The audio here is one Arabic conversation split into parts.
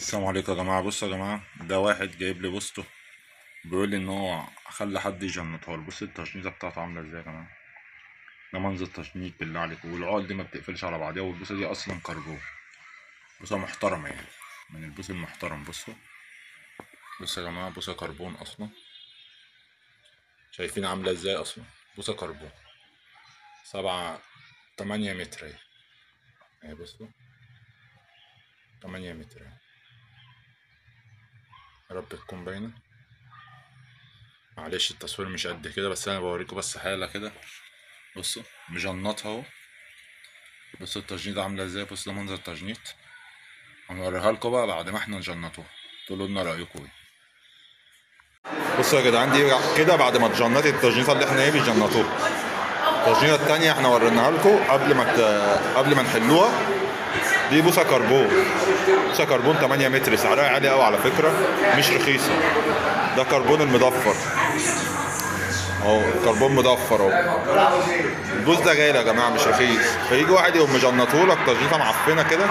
السلام عليكم يا جماعة. بصوا يا جماعة، ده واحد جايب لي بوسته بيقول لي ان هو خلى حد يجنطها له. بص التشنيطة بتاعته عاملة ازاي يا جماعة. ده منظر تشنيط بالله عليكم، والعقد دي ما بتقفلش على بعضيها، والبوسة دي اصلا كربون. بوسة محترمة يعني، من البوس المحترم. بصوا يا جماعة، بوسة كربون اصلا. شايفين عاملة ازاي اصلا؟ بوسة كربون 7 8 متر اهي. بصوا 8 متر اهي. يا رب تكون باينة. معلش التصوير مش قد كده، بس انا بوريكم بس حالة كده. بصوا مجنطها اهو. بصوا التجنيط عاملة ازاي. بص ده منظر التجنيط. هنوريها لكم بقى بعد ما احنا نجنطوها، تقولوا لنا رأيكم ايه. بصوا يا جدعان، دي كده بعد ما اتجنطت التجنيطة اللي احنا بنجنطوها. التجنيطة التانية احنا وريناها لكم قبل ما نحلوها. دي بوصة كربون. بوصة كربون 8 متر، سعرها عالي قوي على فكرة، مش رخيصة. ده كربون المضفر اهو، كربون مضفر اهو. البوص ده غالي يا جماعة، مش رخيص. فيجي واحد يقوم مجنطهولك تجنيطة معفنة كده،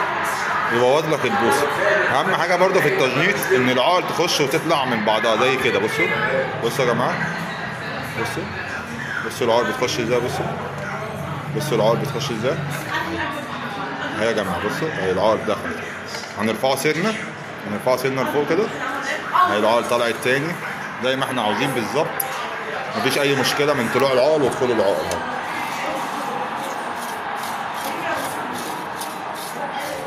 يبوظ لك البوصه. اهم حاجه برضو في التجنيط ان العقل تخش وتطلع من بعضها زي كده. بصوا يا جماعه. بصوا بصوا العقل بتخش ازاي. بصوا العقل بتخش ازاي اهي يا جماعه. بصوا اهي العقل دخلت. هنرفعه سنه لفوق كده. اهي العقل طلعت تاني زي ما احنا عاوزين بالظبط. مفيش اي مشكله من طلوع العقل ودخول العقل اهو.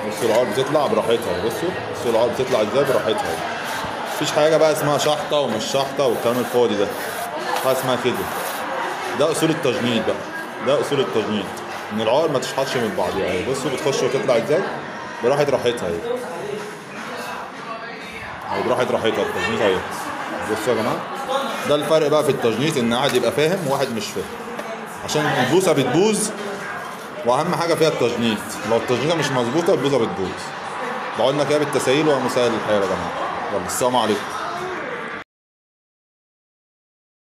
بصوا العقل بتطلع براحتها. بصوا العقل بتطلع ازاي براحتها. مفيش حاجه بقى اسمها شحطه ومش شحطه والكلام الفاضي ده. حاجه اسمها كده. ده اصول التجنيط بقى. ده اصول التجنيط ان العقل ما تشحطش من بعضها اهي. بصوا بتخش وتطلع ازاي راحتها اهي. براحتها التجنيط اهي. بصوا يا جماعه، ده الفرق بقى في التجنيط، ان واحد يبقى فاهم وواحد مش فاهم. عشان البوصه بتبوظ، واهم حاجه فيها التجنيط. لو التجنيطه مش مظبوطه البوصه بتبوظ. دعوا لنا كده بالتسهيل ومسهل الحال يا جماعه. يلا السلام عليكم.